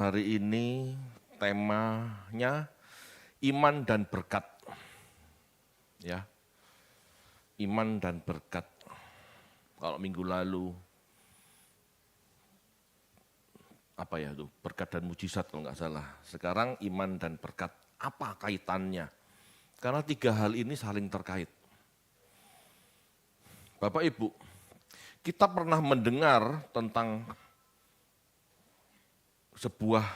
Hari ini temanya iman dan berkat. Ya, iman dan berkat. Kalau minggu lalu apa ya tuh, berkat dan mujizat kalau nggak salah. Sekarang iman dan berkat, apa kaitannya? Karena tiga hal ini saling terkait. Bapak Ibu, kita pernah mendengar tentang sebuah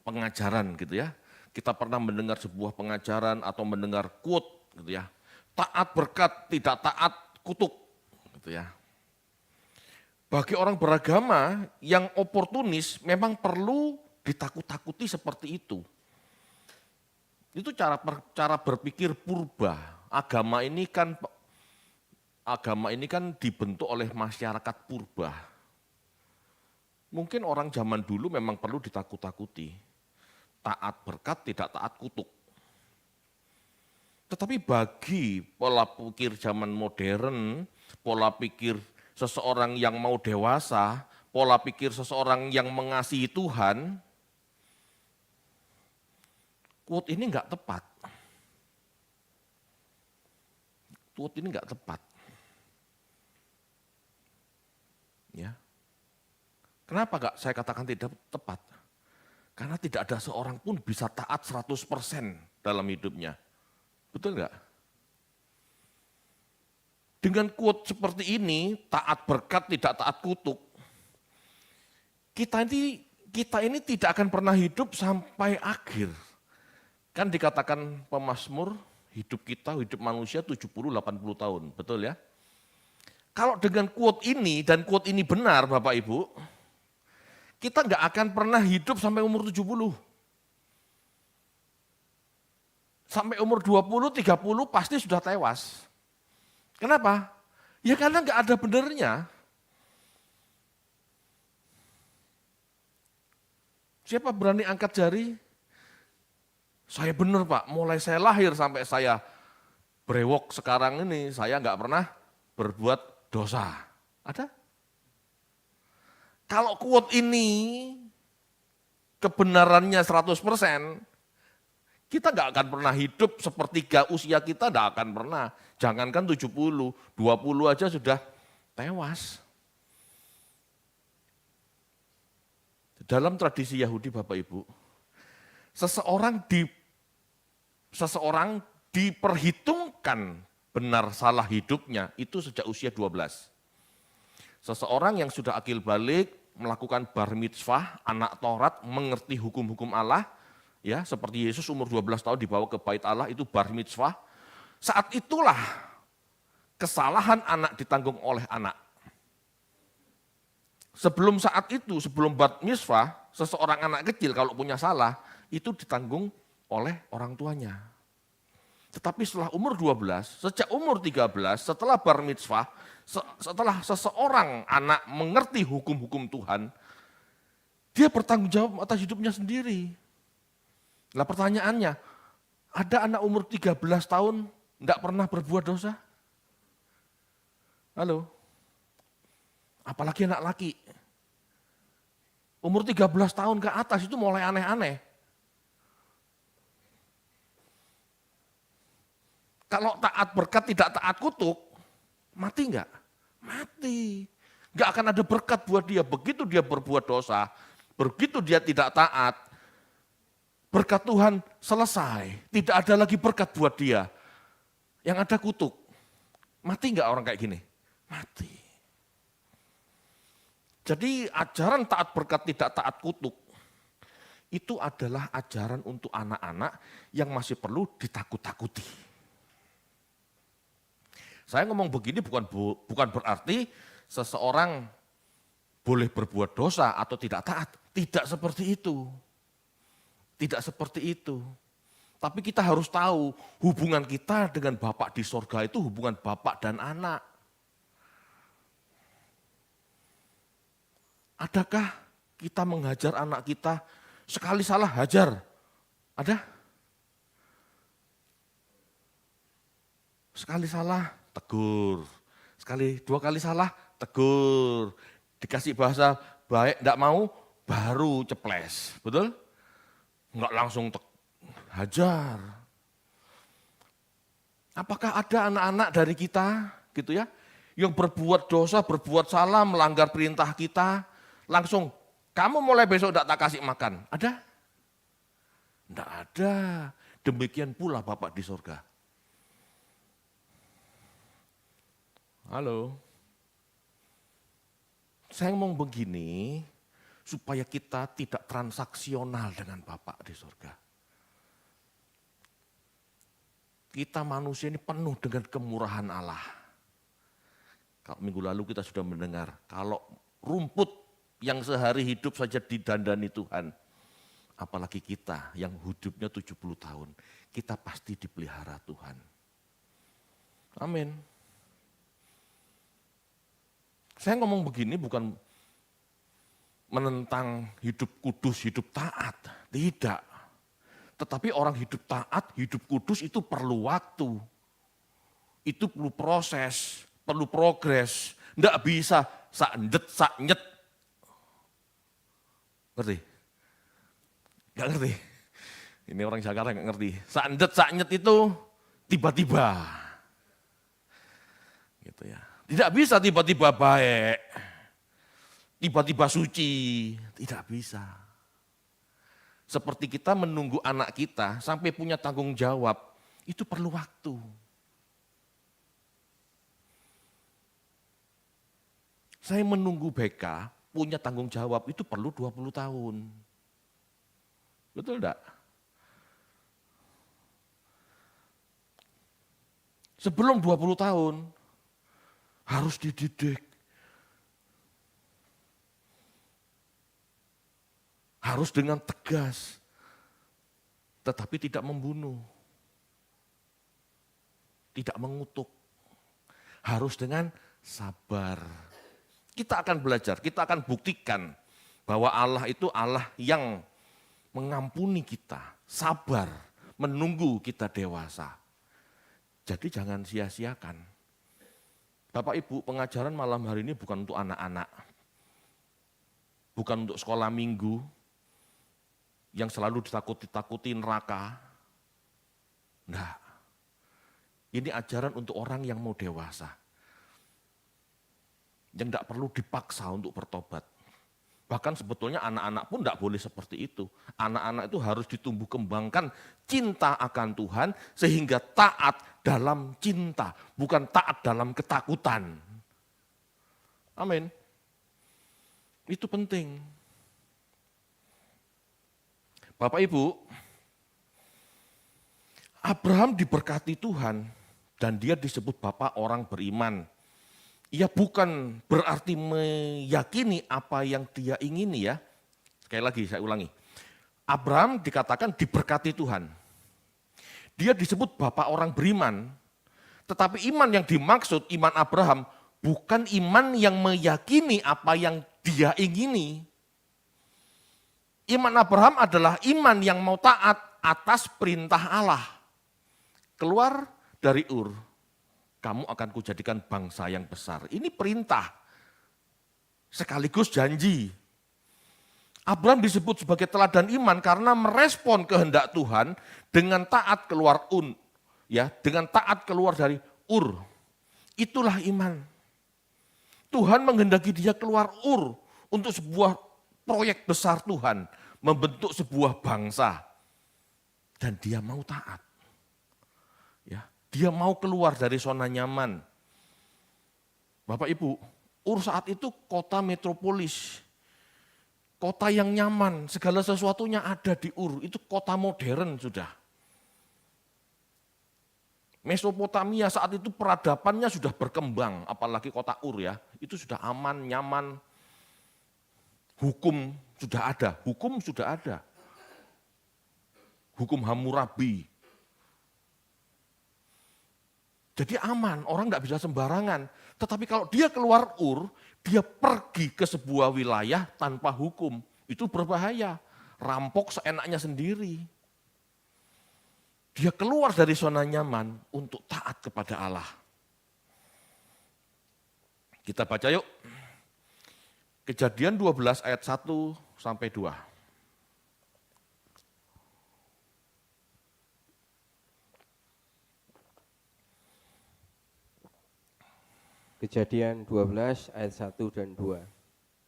pengajaran gitu ya. Kita pernah mendengar sebuah pengajaran atau mendengar quote gitu ya. Taat berkat, tidak taat kutuk gitu ya. Bagi orang beragama yang oportunis memang perlu ditakut-takuti seperti itu. Itu cara berpikir purba. Agama ini kan dibentuk oleh masyarakat purba. Mungkin orang zaman dulu memang perlu ditakut-takuti. Taat berkat, tidak taat kutuk. Tetapi bagi pola pikir zaman modern, pola pikir seseorang yang mau dewasa, pola pikir seseorang yang mengasihi Tuhan, quote ini enggak tepat. Quote ini enggak tepat. Ya. Kenapa enggak saya katakan tidak tepat? Karena tidak ada seorang pun bisa taat 100% dalam hidupnya. Betul enggak? Dengan quote seperti ini, taat berkat tidak taat kutuk, kita ini tidak akan pernah hidup sampai akhir. Kan dikatakan pemazmur, hidup kita, hidup manusia 70-80 tahun, betul ya? Kalau dengan quote ini dan quote ini benar Bapak Ibu, kita nggak akan pernah hidup sampai umur 70. Sampai umur 20, 30 pasti sudah tewas. Kenapa? Ya karena nggak ada benernya. Siapa berani angkat jari? Saya benar Pak, mulai saya lahir sampai saya brewok sekarang ini, saya nggak pernah berbuat dosa. Ada? Kalau quote ini kebenarannya 100%, kita nggak akan pernah hidup sepertiga usia kita, nggak akan pernah. Jangankan 70, 20 aja sudah tewas. Dalam tradisi Yahudi Bapak Ibu, seseorang diperhitungkan benar salah hidupnya itu sejak usia 12. Seseorang yang sudah akil balik, melakukan bar mitzvah, anak Taurat, mengerti hukum-hukum Allah, ya seperti Yesus umur 12 tahun dibawa ke bait Allah, itu bar mitzvah. Saat itulah kesalahan anak ditanggung oleh anak. Sebelum saat itu, sebelum bar mitzvah, seseorang anak kecil kalau punya salah, itu ditanggung oleh orang tuanya. Tetapi setelah umur 12, sejak umur 13, setelah bar mitzvah, setelah seseorang anak mengerti hukum-hukum Tuhan, dia bertanggung jawab atas hidupnya sendiri. Nah pertanyaannya, ada anak umur 13 tahun enggak pernah berbuat dosa? Halo? Apalagi anak laki. Umur 13 tahun ke atas itu mulai aneh-aneh. Kalau taat berkat tidak taat kutuk, mati enggak? Mati. Enggak akan ada berkat buat dia. Begitu dia berbuat dosa, begitu dia tidak taat, berkat Tuhan selesai. Tidak ada lagi berkat buat dia. Yang ada kutuk. Mati enggak orang kayak gini? Mati. Jadi ajaran taat berkat tidak taat kutuk, itu adalah ajaran untuk anak-anak yang masih perlu ditakut-takuti. Saya ngomong begini bukan berarti seseorang boleh berbuat dosa atau tidak taat. Tidak seperti itu. Tidak seperti itu. Tapi kita harus tahu hubungan kita dengan Bapak di sorga itu hubungan Bapak dan anak. Adakah kita menghajar anak kita sekali salah hajar? Ada? Sekali salah tegur. Dua kali salah tegur. Dikasih bahasa baik, enggak mau, baru ceples. Betul? Enggak langsung hajar. Apakah ada anak-anak dari kita gitu ya, yang berbuat dosa, berbuat salah, melanggar perintah kita, langsung kamu mulai besok enggak tak kasih makan? Ada? Enggak ada. Demikian pula Bapak di surga. Halo. Saya ngomong begini supaya kita tidak transaksional dengan Bapak di surga. Kita manusia ini penuh dengan kemurahan Allah. Kalau minggu lalu kita sudah mendengar, kalau rumput yang sehari hidup saja didandani Tuhan, apalagi kita yang hidupnya 70 tahun, kita pasti dipelihara Tuhan. Amin. Saya ngomong begini bukan menentang hidup kudus, hidup taat. Tidak. Tetapi orang hidup taat, hidup kudus itu perlu waktu. Itu perlu proses, perlu progres. Tidak bisa saknyet. Ngerti? Gak ngerti? Ini orang Jakarta gak ngerti. Saknyet itu tiba-tiba. Gitu ya. Tidak bisa tiba-tiba baik, tiba-tiba suci, tidak bisa. Seperti kita menunggu anak kita sampai punya tanggung jawab, itu perlu waktu. Saya menunggu BK punya tanggung jawab itu perlu 20 tahun. Betul enggak? Sebelum 20 tahun, harus dididik. Harus dengan tegas. Tetapi tidak membunuh. Tidak mengutuk. Harus dengan sabar. Kita akan belajar, kita akan buktikan bahwa Allah itu Allah yang mengampuni kita. Sabar, menunggu kita dewasa. Jadi jangan sia-siakan. Bapak Ibu, pengajaran malam hari ini bukan untuk anak-anak, bukan untuk sekolah minggu yang selalu ditakuti neraka. Enggak. Ini ajaran untuk orang yang mau dewasa, yang enggak perlu dipaksa untuk bertobat. Bahkan sebetulnya anak-anak pun enggak boleh seperti itu. Anak-anak itu harus ditumbuh kembangkan cinta akan Tuhan sehingga taat dalam cinta, bukan taat dalam ketakutan. Amin. Itu penting. Bapak Ibu, Abraham diberkati Tuhan dan dia disebut bapak orang beriman. Ia bukan berarti meyakini apa yang dia ingini ya. Sekali lagi saya ulangi. Abraham dikatakan diberkati Tuhan. Dia disebut bapak orang beriman. Tetapi iman yang dimaksud, iman Abraham, bukan iman yang meyakini apa yang dia ingini. Iman Abraham adalah iman yang mau taat atas perintah Allah. Keluar dari Ur, kamu akan kujadikan bangsa yang besar. Ini perintah, sekaligus janji. Abraham disebut sebagai teladan iman karena merespon kehendak Tuhan dengan taat keluar dengan taat keluar dari Ur. Itulah iman. Tuhan menghendaki dia keluar Ur untuk sebuah proyek besar Tuhan, membentuk sebuah bangsa. Dan dia mau taat. Ya, dia mau keluar dari zona nyaman. Bapak Ibu, Ur saat itu kota metropolis. Kota yang nyaman, segala sesuatunya ada di Ur. Itu kota modern sudah. Mesopotamia saat itu peradabannya sudah berkembang, apalagi kota Ur ya. Itu sudah aman, nyaman. Hukum sudah ada, hukum sudah ada. Hukum Hammurabi. Jadi aman, orang nggak bisa sembarangan. Tetapi kalau dia keluar Ur, dia pergi ke sebuah wilayah tanpa hukum. Itu berbahaya, rampok seenaknya sendiri. Dia keluar dari zona nyaman untuk taat kepada Allah. Kita baca yuk. Kejadian 12 ayat 1 sampai 2. Kejadian 12 ayat 1 dan 2.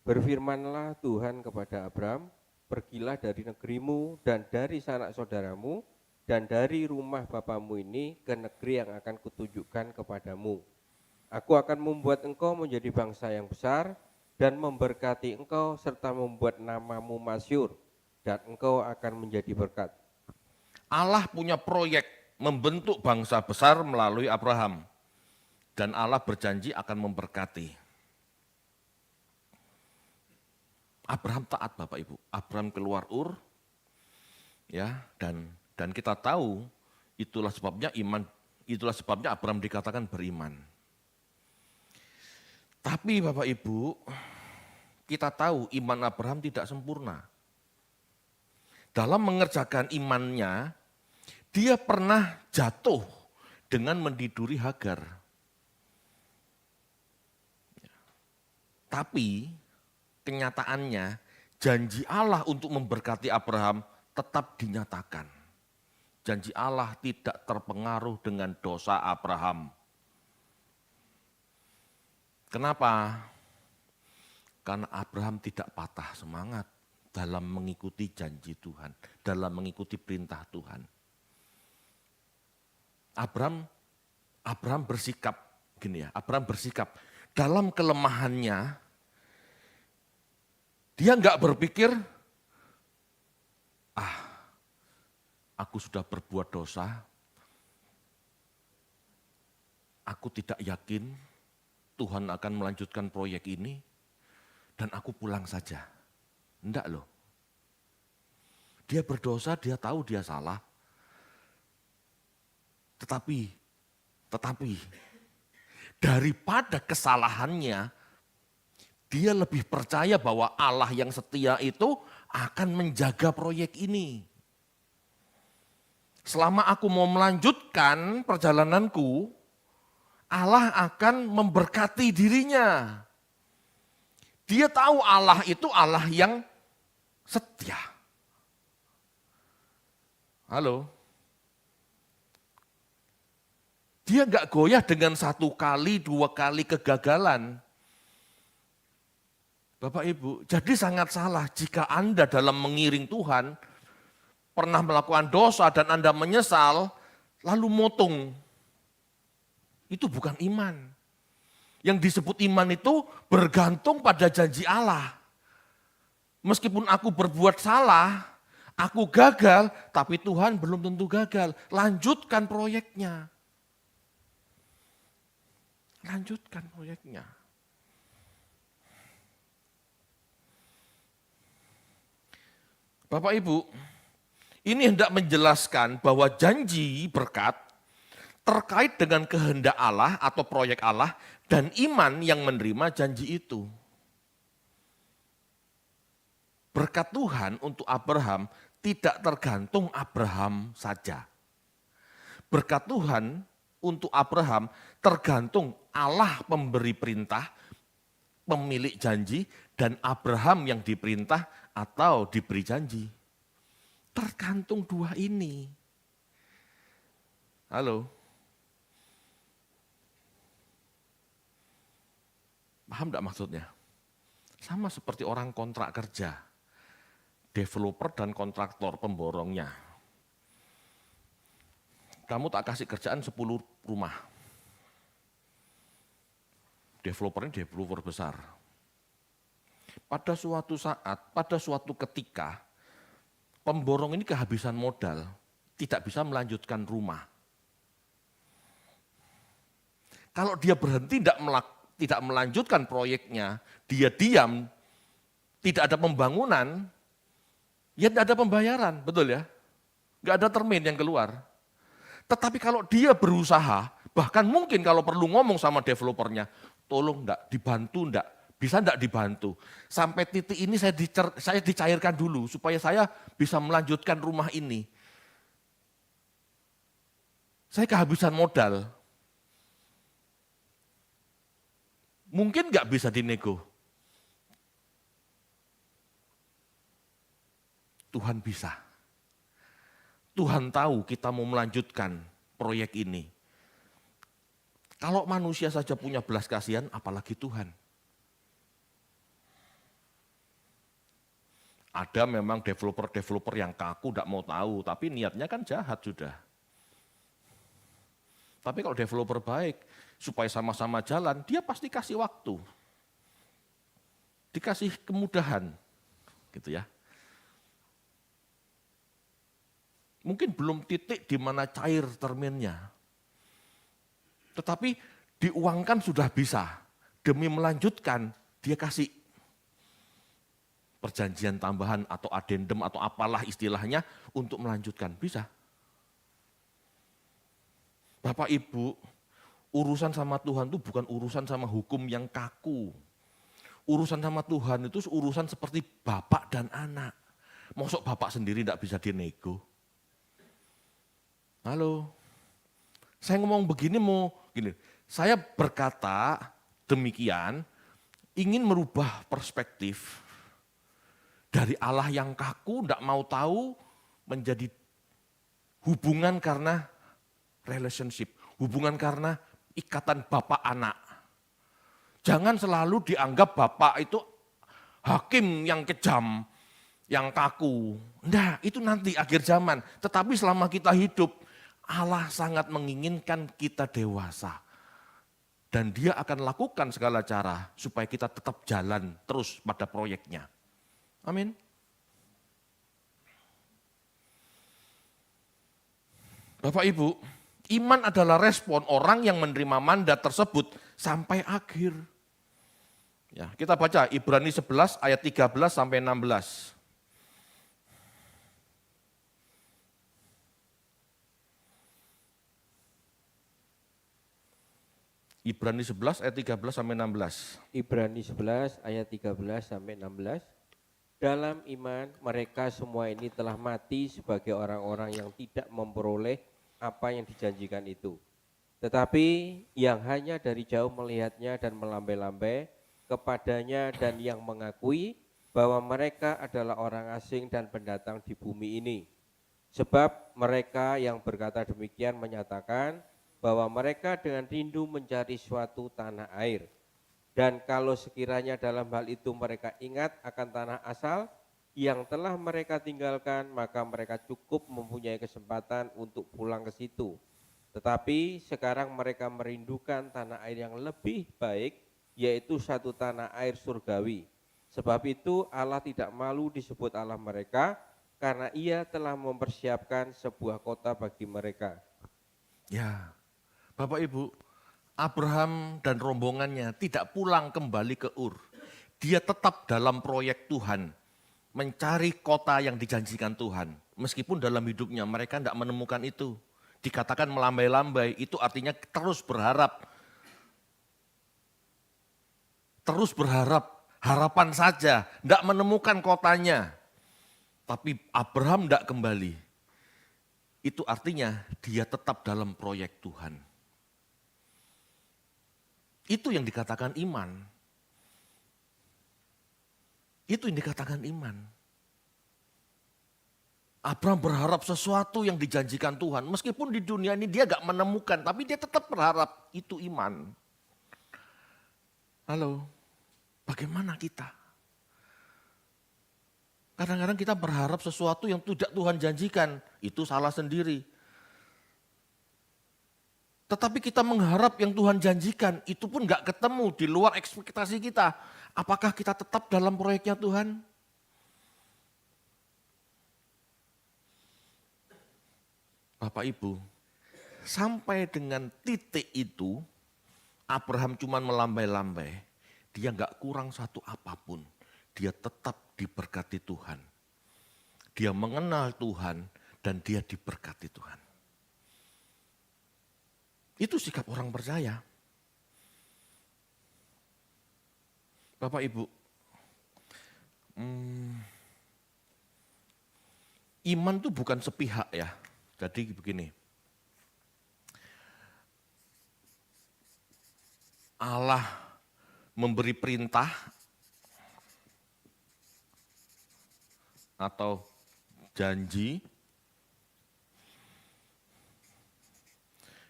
Berfirmanlah Tuhan kepada Abram, pergilah dari negerimu dan dari sanak saudaramu dan dari rumah bapamu ini ke negeri yang akan kutunjukkan kepadamu. Aku akan membuat engkau menjadi bangsa yang besar dan memberkati engkau serta membuat namamu masyhur dan engkau akan menjadi berkat. Allah punya proyek membentuk bangsa besar melalui Abraham. Dan Allah berjanji akan memberkati. Abraham taat Bapak Ibu. Abraham keluar Ur, ya, dan kita tahu itulah sebabnya Abraham dikatakan beriman. Tapi Bapak Ibu, kita tahu iman Abraham tidak sempurna. Dalam mengerjakan imannya, dia pernah jatuh dengan mendiduri Hagar. Tapi kenyataannya janji Allah untuk memberkati Abraham tetap dinyatakan. Janji Allah tidak terpengaruh dengan dosa Abraham. Kenapa? Karena Abraham tidak patah semangat dalam mengikuti janji Tuhan, dalam mengikuti perintah Tuhan. Abraham bersikap gini ya, Abraham bersikap dalam kelemahannya. Dia enggak berpikir, aku sudah berbuat dosa, aku tidak yakin Tuhan akan melanjutkan proyek ini, dan aku pulang saja. Enggak loh. Dia berdosa, dia tahu dia salah. Tetapi daripada kesalahannya, dia lebih percaya bahwa Allah yang setia itu akan menjaga proyek ini. Selama aku mau melanjutkan perjalananku, Allah akan memberkati dirinya. Dia tahu Allah itu Allah yang setia. Halo? Dia enggak goyah dengan 1 kali, 2 kali kegagalan. Bapak Ibu, jadi sangat salah jika Anda dalam mengiring Tuhan pernah melakukan dosa dan Anda menyesal, lalu motung. Itu bukan iman. Yang disebut iman itu bergantung pada janji Allah. Meskipun aku berbuat salah, aku gagal, tapi Tuhan belum tentu gagal. Lanjutkan proyeknya. Lanjutkan proyeknya. Bapak Ibu, ini hendak menjelaskan bahwa janji berkat terkait dengan kehendak Allah atau proyek Allah dan iman yang menerima janji itu. Berkat Tuhan untuk Abraham tidak tergantung Abraham saja. Berkat Tuhan untuk Abraham tergantung Allah pemberi perintah, pemilik janji, dan Abraham yang diperintah atau diberi janji. Tergantung dua ini. Halo? Paham enggak maksudnya? Sama seperti orang kontrak kerja. Developer dan kontraktor pemborongnya. Kamu tak kasih kerjaan 10 rumah. Developernya developer besar. Pada suatu saat, pada suatu ketika, pemborong ini kehabisan modal, tidak bisa melanjutkan rumah. Kalau dia berhenti tidak melanjutkan proyeknya, dia diam, tidak ada pembangunan, ya tidak ada pembayaran, betul ya? Enggak ada termin yang keluar. Tetapi kalau dia berusaha, bahkan mungkin kalau perlu ngomong sama developernya, tolong enggak, dibantu enggak, bisa enggak dibantu. Sampai titik ini saya dicairkan dulu, supaya saya bisa melanjutkan rumah ini. Saya kehabisan modal. Mungkin enggak bisa dinego. Tuhan bisa. Tuhan tahu kita mau melanjutkan proyek ini. Kalau manusia saja punya belas kasihan, apalagi Tuhan. Ada memang developer-developer yang kaku, tidak mau tahu, tapi niatnya kan jahat sudah. Tapi kalau developer baik, supaya sama-sama jalan, dia pasti kasih waktu. Dikasih kemudahan, gitu ya. Mungkin belum titik di mana cair terminnya. Tetapi diuangkan sudah bisa. Demi melanjutkan, dia kasih perjanjian tambahan atau adendum atau apalah istilahnya untuk melanjutkan. Bisa. Bapak Ibu, urusan sama Tuhan itu bukan urusan sama hukum yang kaku. Urusan sama Tuhan itu urusan seperti bapak dan anak. Mosok bapak sendiri tidak bisa dinego. Halo, saya ngomong begini gini, saya berkata demikian, ingin merubah perspektif dari Allah yang kaku, tidak mau tahu, menjadi hubungan karena relationship, hubungan karena ikatan bapak anak. Jangan selalu dianggap bapak itu hakim yang kejam, yang kaku. Nah, itu nanti akhir zaman. Tetapi selama kita hidup, Allah sangat menginginkan kita dewasa. Dan dia akan lakukan segala cara supaya kita tetap jalan terus pada proyeknya. Amin. Bapak Ibu, iman adalah respon orang yang menerima mandat tersebut sampai akhir. Ya, kita baca Ibrani 11 ayat 13 sampai 16. Ibrani 11 ayat 13 sampai 16. Ibrani 11 ayat 13 sampai 16. Dalam iman mereka semua ini telah mati sebagai orang-orang yang tidak memperoleh apa yang dijanjikan itu. Tetapi yang hanya dari jauh melihatnya dan melambai-lambai kepadanya dan yang mengakui bahwa mereka adalah orang asing dan pendatang di bumi ini. Sebab mereka yang berkata demikian menyatakan bahwa mereka dengan rindu mencari suatu tanah air. Dan kalau sekiranya dalam hal itu mereka ingat akan tanah asal yang telah mereka tinggalkan, maka mereka cukup mempunyai kesempatan untuk pulang ke situ. Tetapi sekarang mereka merindukan tanah air yang lebih baik, yaitu satu tanah air surgawi. Sebab itu Allah tidak malu disebut Allah mereka, karena ia telah mempersiapkan sebuah kota bagi mereka. Ya, Bapak Ibu, Abraham dan rombongannya tidak pulang kembali ke Ur. Dia tetap dalam proyek Tuhan, mencari kota yang dijanjikan Tuhan. Meskipun dalam hidupnya mereka tidak menemukan itu. Dikatakan melambai-lambai, itu artinya terus berharap. Terus berharap, harapan saja, tidak menemukan kotanya. Tapi Abraham tidak kembali. Itu artinya dia tetap dalam proyek Tuhan. Itu yang dikatakan iman. Itu yang dikatakan iman. Abraham berharap sesuatu yang dijanjikan Tuhan. Meskipun di dunia ini dia gak menemukan, tapi dia tetap berharap. Itu iman. Halo, bagaimana kita? Kadang-kadang kita berharap sesuatu yang tidak Tuhan janjikan. Itu salah sendiri. Tetapi kita mengharap yang Tuhan janjikan, itu pun gak ketemu di luar ekspektasi kita. Apakah kita tetap dalam proyeknya Tuhan? Bapak Ibu, sampai dengan titik itu, Abraham cuma melambai-lambai. Dia gak kurang satu apapun. Dia tetap diberkati Tuhan. Dia mengenal Tuhan dan dia diberkati Tuhan. Itu sikap orang percaya. Bapak Ibu, iman itu bukan sepihak ya. Jadi begini, Allah memberi perintah atau janji,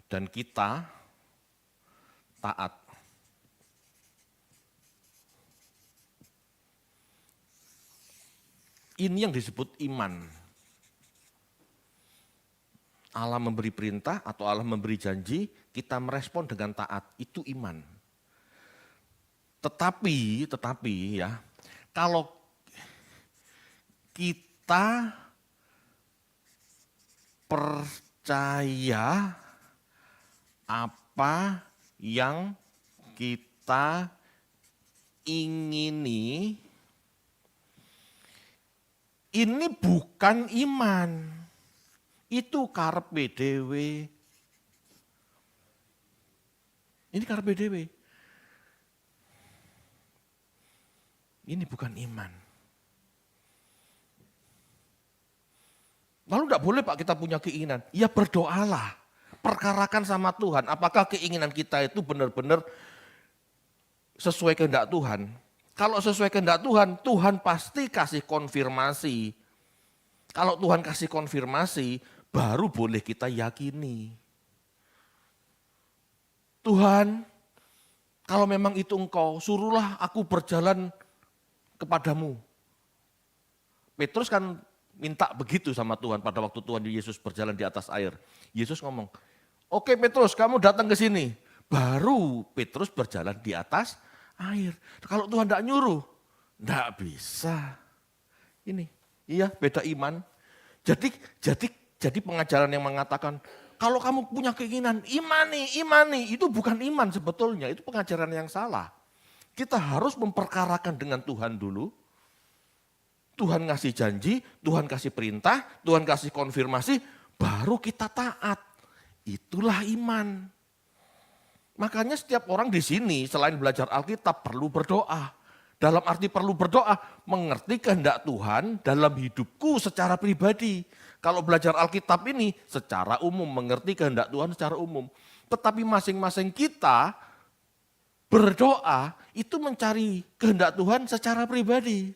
dan kita taat. Ini yang disebut iman. Allah memberi perintah atau Allah memberi janji, kita merespon dengan taat, itu iman. Tetapi ya, kalau kita percaya apa yang kita ingini, ini bukan iman, itu karepe dhewe. Ini karepe dhewe. Ini bukan iman. Lalu enggak boleh Pak kita punya keinginan. Ya berdoalah, perkarakan sama Tuhan. Apakah keinginan kita itu benar-benar sesuai kehendak Tuhan? Kalau sesuai kehendak Tuhan, Tuhan pasti kasih konfirmasi. Kalau Tuhan kasih konfirmasi, baru boleh kita yakini. Tuhan, kalau memang itu Engkau, suruhlah aku berjalan kepadamu. Petrus kan minta begitu sama Tuhan pada waktu Tuhan Yesus berjalan di atas air. Yesus ngomong, oke Petrus kamu datang ke sini. Baru Petrus berjalan di atas air. Kalau Tuhan tidak nyuruh, tidak bisa. Ini, iya beda iman. Jadi pengajaran yang mengatakan, kalau kamu punya keinginan, imani, itu bukan iman sebetulnya, itu pengajaran yang salah. Kita harus memperkarakan dengan Tuhan dulu. Tuhan ngasih janji, Tuhan kasih perintah, Tuhan kasih konfirmasi, baru kita taat. Itulah iman. Makanya setiap orang di sini selain belajar Alkitab perlu berdoa. Dalam arti perlu berdoa, mengerti kehendak Tuhan dalam hidupku secara pribadi. Kalau belajar Alkitab ini secara umum, mengerti kehendak Tuhan secara umum. Tetapi masing-masing kita berdoa itu mencari kehendak Tuhan secara pribadi.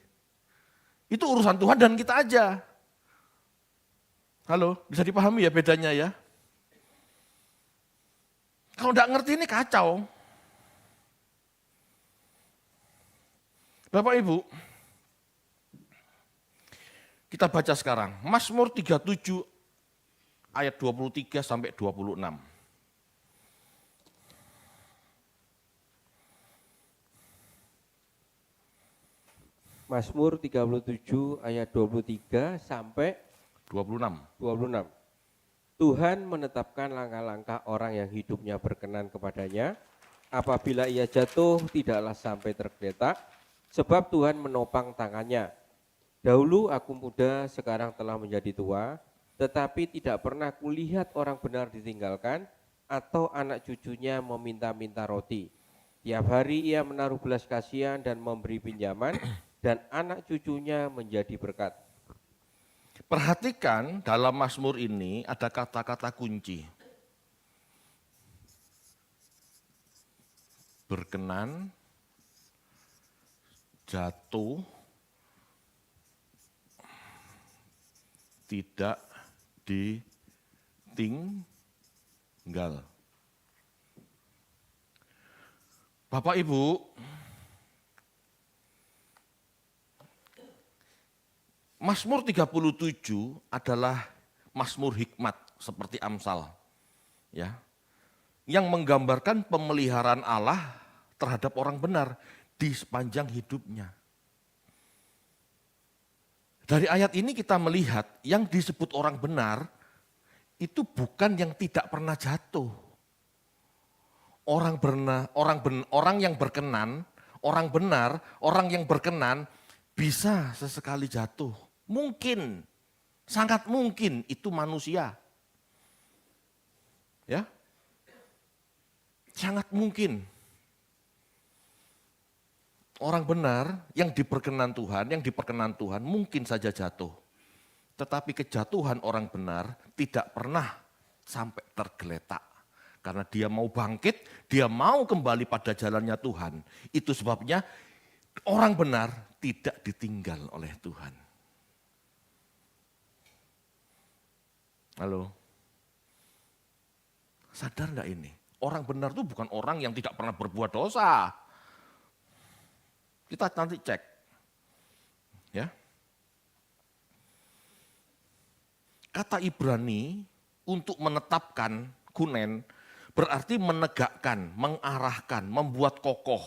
Itu urusan Tuhan dan kita aja. Halo, bisa dipahami ya bedanya ya? Kalau enggak ngerti ini kacau. Bapak Ibu, kita baca sekarang Mazmur 37 ayat 23 sampai 26. Mazmur 37 ayat 23 sampai 26. Tuhan menetapkan langkah-langkah orang yang hidupnya berkenan kepadanya. Apabila ia jatuh, tidaklah sampai tergeletak, sebab Tuhan menopang tangannya. Dahulu aku muda, sekarang telah menjadi tua, tetapi tidak pernah kulihat orang benar ditinggalkan, atau anak cucunya meminta-minta roti. Tiap hari ia menaruh belas kasihan dan memberi pinjaman, dan anak cucunya menjadi berkat. Perhatikan dalam Mazmur ini ada kata-kata kunci. Berkenan, jatuh, tidak ditinggal. Bapak Ibu, Mazmur 37 adalah Mazmur hikmat seperti Amsal, ya, yang menggambarkan pemeliharaan Allah terhadap orang benar di sepanjang hidupnya. Dari ayat ini kita melihat yang disebut orang benar itu bukan yang tidak pernah jatuh. Orang yang berkenan, orang benar, orang yang berkenan bisa sesekali jatuh. Mungkin, sangat mungkin itu manusia. Ya, sangat mungkin. Orang benar yang diperkenan Tuhan mungkin saja jatuh. Tetapi kejatuhan orang benar tidak pernah sampai tergeletak. Karena dia mau bangkit, dia mau kembali pada jalannya Tuhan. Itu sebabnya orang benar tidak ditinggal oleh Tuhan. Halo. Sadar nggak ini? Orang benar itu bukan orang yang tidak pernah berbuat dosa. Kita nanti cek. Ya. Kata Ibrani untuk menetapkan kunen berarti menegakkan, mengarahkan, membuat kokoh.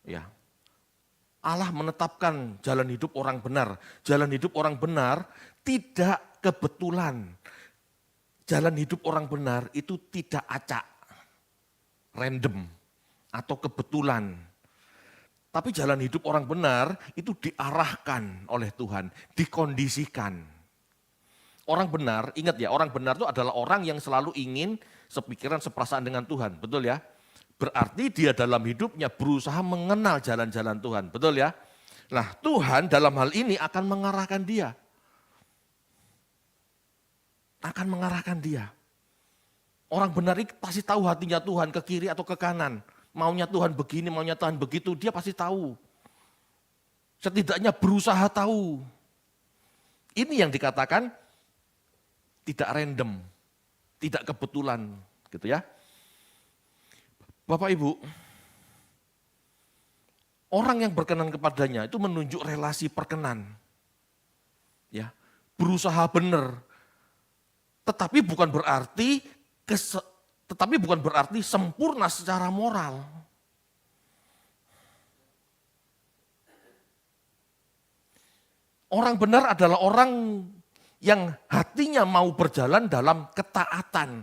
Ya. Allah menetapkan jalan hidup orang benar. Jalan hidup orang benar tidak kebetulan. Jalan hidup orang benar itu tidak acak, random, atau kebetulan. Tapi jalan hidup orang benar itu diarahkan oleh Tuhan, dikondisikan. Orang benar, ingat ya, orang benar itu adalah orang yang selalu ingin sepikiran, seperasaan dengan Tuhan, betul ya? Berarti dia dalam hidupnya berusaha mengenal jalan-jalan Tuhan, betul ya? Nah, Tuhan dalam hal ini akan mengarahkan dia. Akan mengarahkan dia. Orang benar ini pasti tahu hatinya Tuhan ke kiri atau ke kanan. Maunya Tuhan begini, maunya Tuhan begitu, dia pasti tahu. Setidaknya berusaha tahu. Ini yang dikatakan tidak random, tidak kebetulan, gitu ya. Bapak Ibu, orang yang berkenan kepadanya itu menunjuk relasi perkenan. Ya, berusaha benar. Tetapi bukan berarti sempurna secara moral. Orang benar adalah orang yang hatinya mau berjalan dalam ketaatan,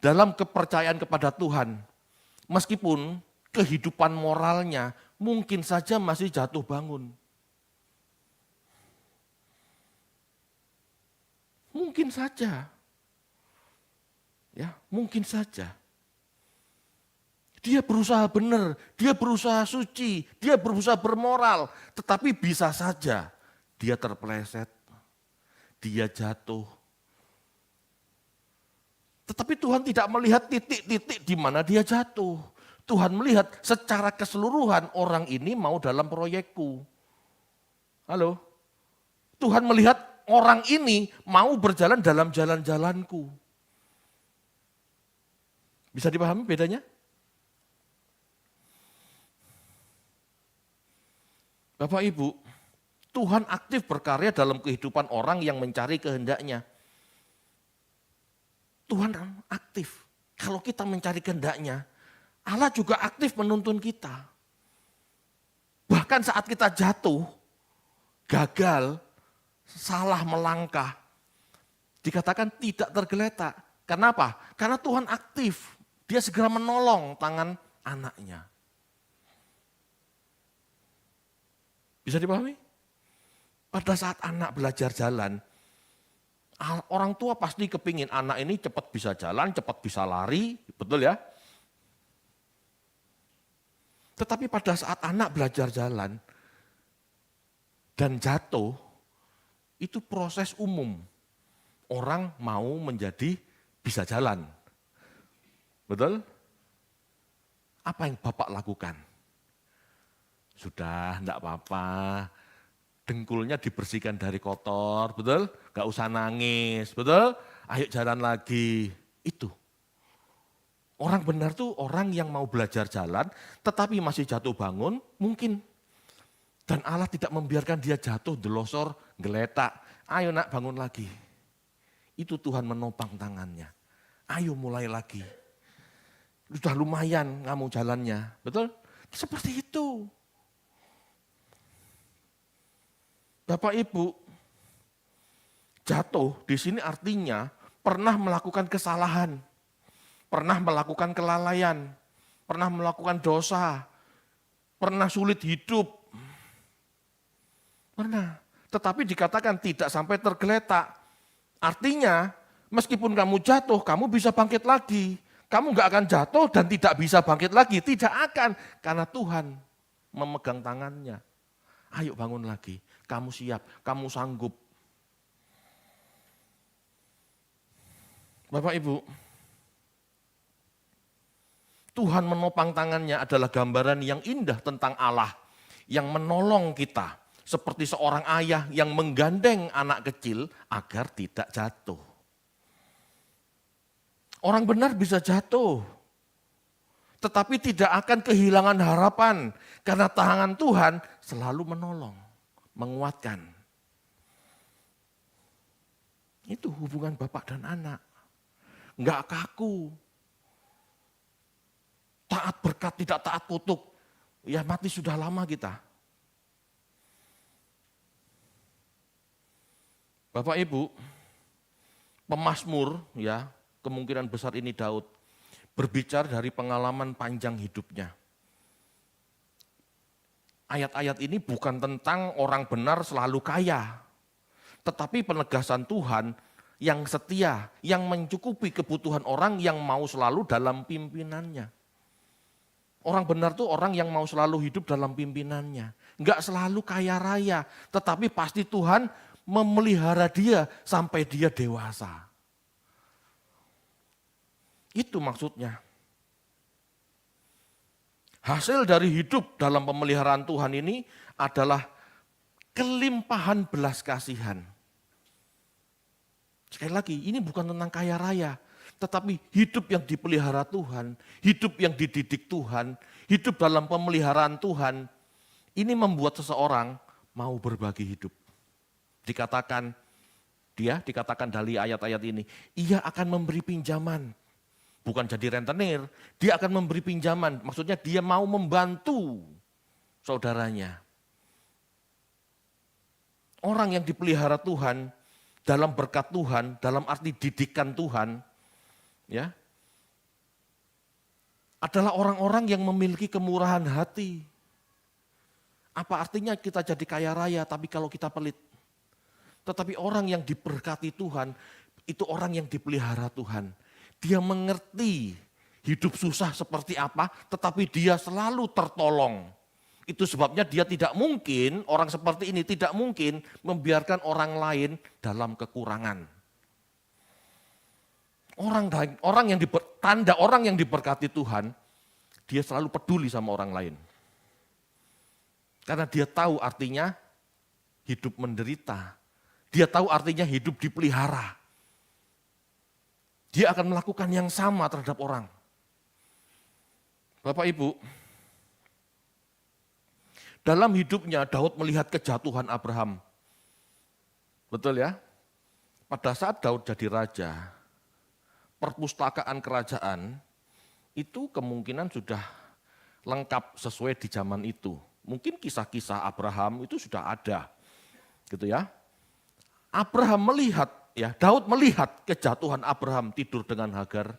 dalam kepercayaan kepada Tuhan. Meskipun kehidupan moralnya mungkin saja masih jatuh bangun. Mungkin saja. Ya, mungkin saja. Dia berusaha benar, dia berusaha suci, dia berusaha bermoral, tetapi bisa saja dia terpeleset, dia jatuh. Tetapi Tuhan tidak melihat titik-titik di mana dia jatuh. Tuhan melihat secara keseluruhan orang ini mau dalam proyekku. Halo? Tuhan melihat orang ini mau berjalan dalam jalan-jalanku. Bisa dipahami bedanya? Bapak Ibu, Tuhan aktif berkarya dalam kehidupan orang yang mencari kehendaknya. Tuhan aktif. Kalau kita mencari kehendaknya, Allah juga aktif menuntun kita. Bahkan saat kita jatuh, gagal, salah melangkah, dikatakan tidak tergeletak. Kenapa? Karena Tuhan aktif. Dia segera menolong tangan anaknya. Bisa dipahami? Pada saat anak belajar jalan, orang tua pasti kepingin anak ini cepat bisa jalan, cepat bisa lari, betul ya? Tetapi pada saat anak belajar jalan dan jatuh, itu proses umum. Orang mau menjadi bisa jalan. Betul? Apa yang Bapak lakukan? Sudah, enggak apa-apa. Dengkulnya dibersihkan dari kotor, betul? Enggak usah nangis, betul? Ayo jalan lagi. Itu. Orang benar tuh orang yang mau belajar jalan, tetapi masih jatuh bangun, mungkin. Dan Allah tidak membiarkan dia jatuh, delosor, geletak. Ayo nak bangun lagi. Itu Tuhan menopang tangannya. Ayo mulai lagi. Sudah lumayan kamu jalannya, betul? Seperti itu. Bapak Ibu, jatuh di sini artinya pernah melakukan kesalahan, pernah melakukan kelalaian, pernah melakukan dosa, pernah sulit hidup. Pernah, tetapi dikatakan tidak sampai tergeletak. Artinya, meskipun kamu jatuh, kamu bisa bangkit lagi. Kamu nggak akan jatuh dan tidak bisa bangkit lagi. Tidak akan, karena Tuhan memegang tangannya. Ayo bangun lagi, kamu siap, kamu sanggup. Bapak Ibu, Tuhan menopang tangannya adalah gambaran yang indah tentang Allah yang menolong kita seperti seorang ayah yang menggandeng anak kecil agar tidak jatuh. Orang benar bisa jatuh, tetapi tidak akan kehilangan harapan karena tangan Tuhan selalu menolong, menguatkan. Itu hubungan bapak dan anak. Enggak kaku. Taat berkat, tidak taat kutuk. Ya mati sudah lama kita. Bapak Ibu, pemazmur ya, kemungkinan besar ini Daud, berbicara dari pengalaman panjang hidupnya. Ayat-ayat ini bukan tentang orang benar selalu kaya, tetapi penegasan Tuhan yang setia, yang mencukupi kebutuhan orang yang mau selalu dalam pimpinannya. Orang benar tuh orang yang mau selalu hidup dalam pimpinannya. Enggak selalu kaya raya, tetapi pasti Tuhan memelihara dia sampai dia dewasa. Itu maksudnya. Hasil dari hidup dalam pemeliharaan Tuhan ini adalah kelimpahan belas kasihan. Sekali lagi, ini bukan tentang kaya raya, tetapi hidup yang dipelihara Tuhan, hidup yang dididik Tuhan, hidup dalam pemeliharaan Tuhan, ini membuat seseorang mau berbagi hidup. Dikatakan dari ayat-ayat ini, ia akan memberi pinjaman. Bukan jadi rentenir, dia akan memberi pinjaman. Maksudnya dia mau membantu saudaranya. Orang yang dipelihara Tuhan, dalam berkat Tuhan, dalam arti didikan Tuhan, ya, adalah orang-orang yang memiliki kemurahan hati. Apa artinya kita jadi kaya raya tapi kalau kita pelit? Tetapi orang yang diberkati Tuhan, itu orang yang dipelihara Tuhan. Dia mengerti hidup susah seperti apa, tetapi dia selalu tertolong. Itu sebabnya dia tidak mungkin, orang seperti ini tidak mungkin membiarkan orang lain dalam kekurangan. Orang yang diberkati Tuhan, dia selalu peduli sama orang lain. Karena dia tahu artinya hidup menderita. Dia tahu artinya hidup dipelihara. Dia akan melakukan yang sama terhadap orang. Bapak Ibu, dalam hidupnya Daud melihat kejatuhan Abraham. Betul ya? Pada saat Daud jadi raja, perpustakaan kerajaan itu kemungkinan sudah lengkap sesuai di zaman itu. Mungkin kisah-kisah Abraham itu sudah ada. Gitu ya. Abraham melihat, ya, Daud melihat kejatuhan Abraham tidur dengan Hagar.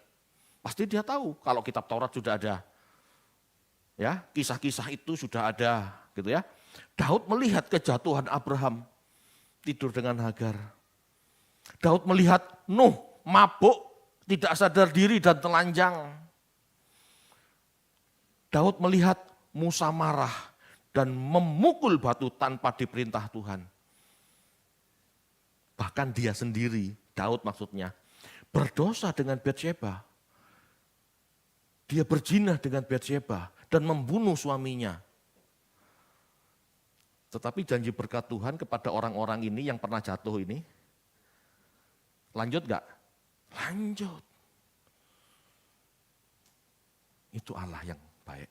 Pasti dia tahu kalau kitab Taurat sudah ada. Ya, kisah-kisah itu sudah ada, gitu ya. Daud melihat kejatuhan Abraham tidur dengan Hagar. Daud melihat Nuh mabuk, tidak sadar diri dan telanjang. Daud melihat Musa marah dan memukul batu tanpa diperintah Tuhan. Bahkan dia sendiri, Daud maksudnya, berdosa dengan Batsyeba. Dia berzina dengan Batsyeba dan membunuh suaminya. Tetapi janji berkat Tuhan kepada orang-orang ini yang pernah jatuh ini, lanjut gak? Lanjut. Itu Allah yang baik.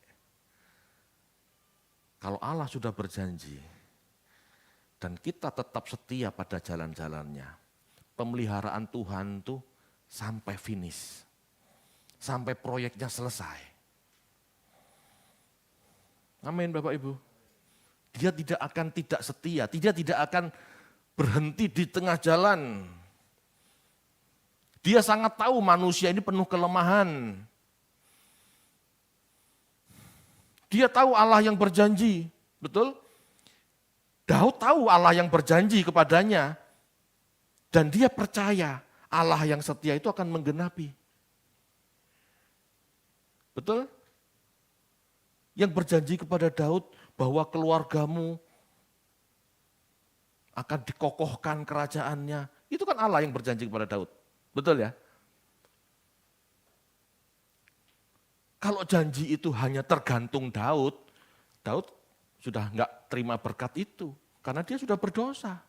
Kalau Allah sudah berjanji, dan kita tetap setia pada jalan-jalannya, pemeliharaan Tuhan tuh sampai finish, sampai proyeknya selesai. Amin Bapak Ibu. Dia tidak akan tidak setia, dia tidak akan berhenti di tengah jalan. Dia sangat tahu manusia ini penuh kelemahan. Dia tahu Allah yang berjanji, betul? Daud tahu Allah yang berjanji kepadanya. Dan dia percaya Allah yang setia itu akan menggenapi. Betul? Yang berjanji kepada Daud bahwa keluargamu akan dikokohkan kerajaannya. Itu kan Allah yang berjanji kepada Daud. Betul ya? Kalau janji itu hanya tergantung Daud, Daud sudah enggak terima berkat itu. Karena dia sudah berdosa.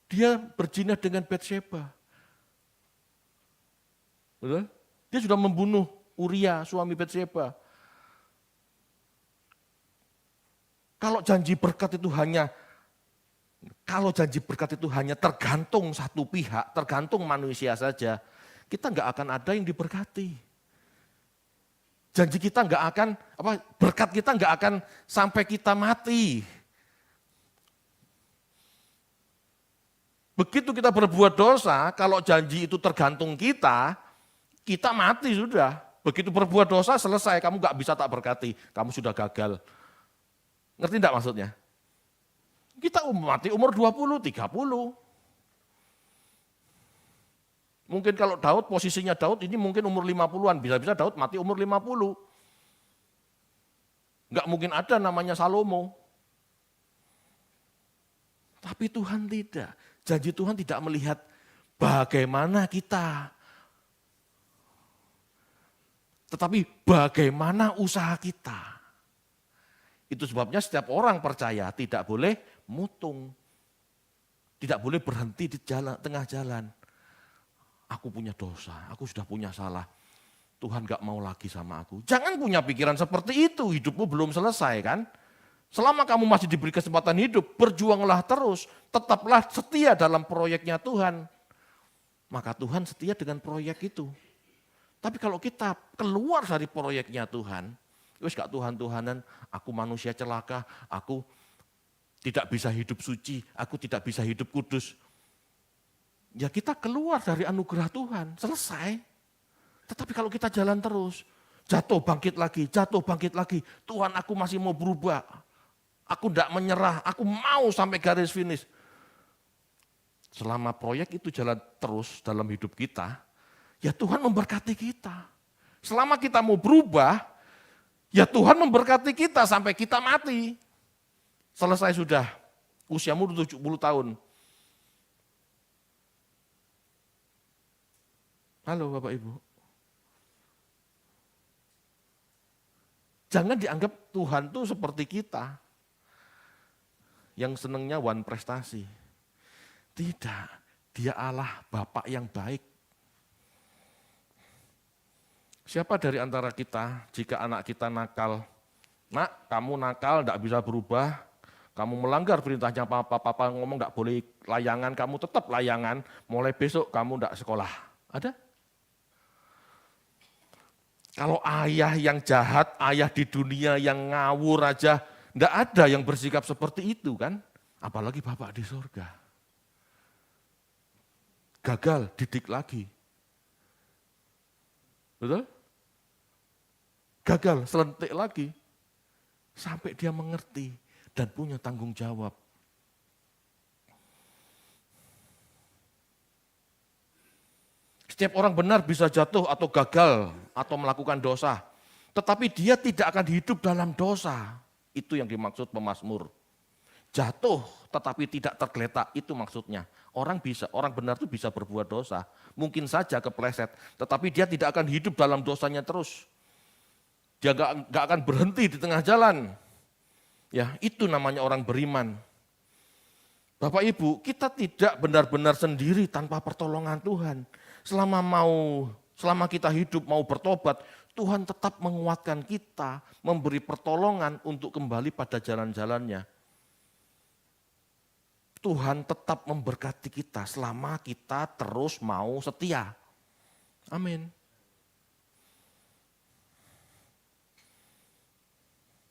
Dia berzina dengan Batsheba. Betul? Dia sudah membunuh Uria, suami Batsheba. Kalau janji berkat itu hanya tergantung satu pihak, tergantung manusia saja, kita nggak akan ada yang diberkati. Janji kita nggak akan, berkat kita nggak akan sampai kita mati. Begitu kita berbuat dosa, kalau janji itu tergantung kita mati sudah. Begitu berbuat dosa selesai, kamu nggak bisa tak berkati, kamu sudah gagal. Ngerti enggak maksudnya? Kita mati umur 20, 30. Mungkin kalau Daud, posisinya Daud ini mungkin umur 50-an, bisa-bisa Daud mati umur 50. Enggak mungkin ada namanya Salomo. Tapi Tuhan tidak. Janji Tuhan tidak melihat bagaimana kita. Tetapi bagaimana usaha kita. Itu sebabnya setiap orang percaya tidak boleh mutung. Tidak boleh berhenti di tengah jalan. Aku punya dosa, aku sudah punya salah. Tuhan gak mau lagi sama aku. Jangan punya pikiran seperti itu, hidupmu belum selesai kan. Selama kamu masih diberi kesempatan hidup, berjuanglah terus. Tetaplah setia dalam proyeknya Tuhan. Maka Tuhan setia dengan proyek itu. Tapi kalau kita keluar dari proyeknya Tuhan, wis gak Tuhan-Tuhanan, aku manusia celaka, aku tidak bisa hidup suci, aku tidak bisa hidup kudus. Ya kita keluar dari anugerah Tuhan, selesai. Tetapi kalau kita jalan terus, jatuh bangkit lagi, Tuhan aku masih mau berubah. Aku tidak menyerah, aku mau sampai garis finish. Selama proyek itu jalan terus dalam hidup kita, ya Tuhan memberkati kita. Selama kita mau berubah, ya Tuhan memberkati kita sampai kita mati. Selesai sudah, usiamu 70 tahun. Halo Bapak Ibu. Jangan dianggap Tuhan itu seperti kita. Yang senangnya one prestasi. Tidak, dia Allah Bapa yang baik. Siapa dari antara kita, jika anak kita nakal, nak kamu nakal, tidak bisa berubah, kamu melanggar perintahnya papa ngomong tidak boleh layangan, kamu tetap layangan, mulai besok kamu tidak sekolah. Ada? Kalau ayah yang jahat, ayah di dunia yang ngawur aja, tidak ada yang bersikap seperti itu kan, apalagi Bapak di surga. Gagal, didik lagi. Betul? Gagal, selentik lagi. Sampai dia mengerti dan punya tanggung jawab. Setiap orang benar bisa jatuh atau gagal atau melakukan dosa. Tetapi dia tidak akan hidup dalam dosa. Itu yang dimaksud pemazmur. Jatuh tetapi tidak tergeletak, itu maksudnya. Orang benar itu bisa berbuat dosa. Mungkin saja kepleset, tetapi dia tidak akan hidup dalam dosanya terus. Dia gak akan berhenti di tengah jalan. Ya, itu namanya orang beriman. Bapak Ibu, kita tidak benar-benar sendiri tanpa pertolongan Tuhan. Selama kita hidup mau bertobat, Tuhan tetap menguatkan kita, memberi pertolongan untuk kembali pada jalan-jalannya. Tuhan tetap memberkati kita selama kita terus mau setia. Amin.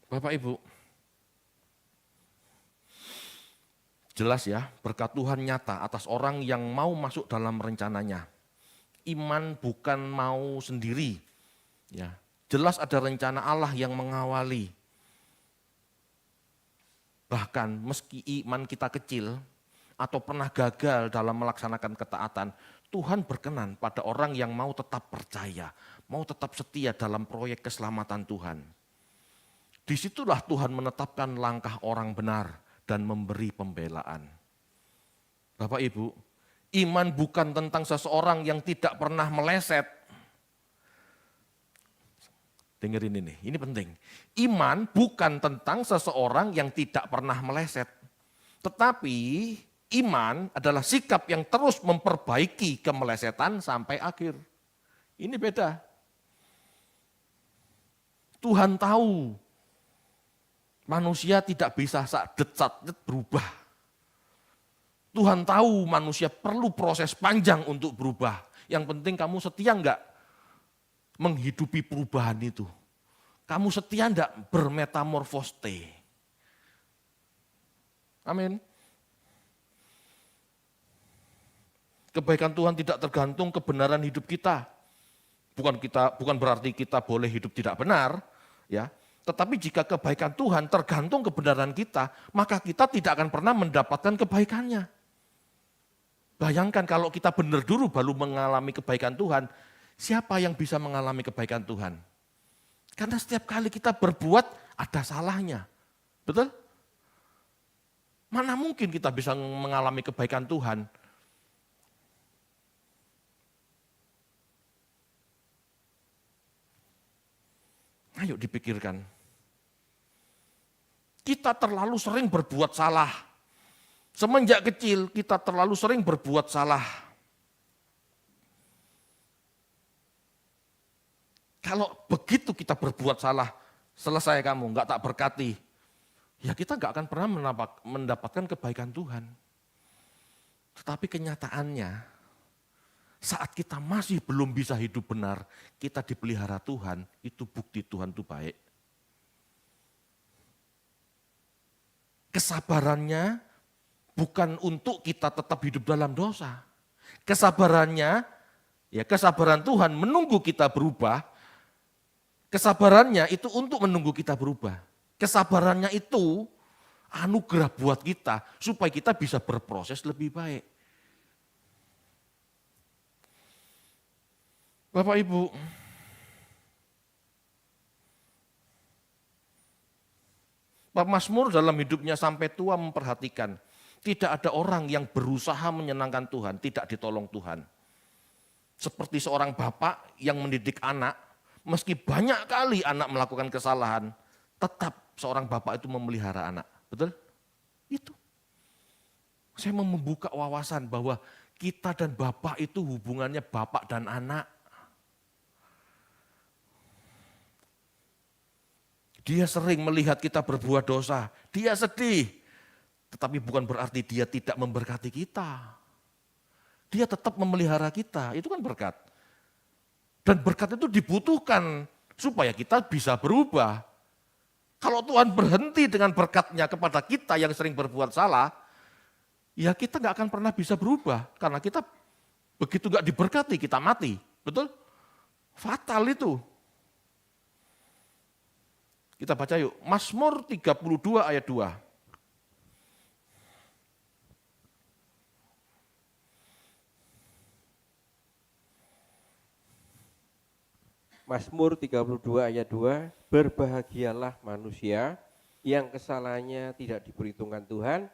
Bapak Ibu, jelas ya, berkat Tuhan nyata atas orang yang mau masuk dalam rencananya. Iman bukan mau sendiri. Ya, jelas ada rencana Allah yang mengawali. Bahkan meski iman kita kecil atau pernah gagal dalam melaksanakan ketaatan, Tuhan berkenan pada orang yang mau tetap percaya, mau tetap setia dalam proyek keselamatan Tuhan. Disitulah Tuhan menetapkan langkah orang benar dan memberi pembelaan. Bapak Ibu, iman bukan tentang seseorang yang tidak pernah meleset. Dengerin ini penting. Iman bukan tentang seseorang yang tidak pernah meleset. Tetapi iman adalah sikap yang terus memperbaiki kemelesetan sampai akhir. Ini beda. Tuhan tahu manusia tidak bisa sadet-sadet berubah. Tuhan tahu manusia perlu proses panjang untuk berubah. Yang penting kamu setia enggak menghidupi perubahan itu. Kamu setia enggak bermetamorfoste. Amin. Kebaikan Tuhan tidak tergantung kebenaran hidup kita. Bukan berarti kita boleh hidup tidak benar, ya. Tetapi jika kebaikan Tuhan tergantung kebenaran kita, maka kita tidak akan pernah mendapatkan kebaikannya. Bayangkan kalau kita benar dulu baru mengalami kebaikan Tuhan, siapa yang bisa mengalami kebaikan Tuhan? Karena setiap kali kita berbuat ada salahnya. Betul? Mana mungkin kita bisa mengalami kebaikan Tuhan? Ayo dipikirkan. Kita terlalu sering berbuat salah. Semenjak kecil kita terlalu sering berbuat salah. Kalau begitu kita berbuat salah, selesai kamu, enggak tak berkati. Ya kita enggak akan pernah mendapatkan kebaikan Tuhan. Tetapi kenyataannya, saat kita masih belum bisa hidup benar, kita dipelihara Tuhan, itu bukti Tuhan itu baik. Kesabarannya bukan untuk kita tetap hidup dalam dosa. Kesabarannya, ya kesabaran Tuhan menunggu kita berubah. Kesabarannya itu untuk menunggu kita berubah. Kesabarannya itu anugerah buat kita supaya kita bisa berproses lebih baik. Bapak Ibu, Mazmur dalam hidupnya sampai tua memperhatikan, tidak ada orang yang berusaha menyenangkan Tuhan, tidak ditolong Tuhan. Seperti seorang bapak yang mendidik anak, meski banyak kali anak melakukan kesalahan, tetap seorang bapak itu memelihara anak. Betul? Itu. Saya mau membuka wawasan bahwa kita dan bapak itu hubungannya bapak dan anak. Dia sering melihat kita berbuat dosa, dia sedih. Tetapi bukan berarti dia tidak memberkati kita. Dia tetap memelihara kita, itu kan berkat. Dan berkat itu dibutuhkan supaya kita bisa berubah. Kalau Tuhan berhenti dengan berkatnya kepada kita yang sering berbuat salah, ya kita nggak akan pernah bisa berubah. Karena kita begitu nggak diberkati, kita mati. Betul? Fatal itu. Kita baca yuk, Mazmur 32 ayat 2. Mazmur 32 ayat 2, berbahagialah manusia yang kesalahannya tidak diperhitungkan Tuhan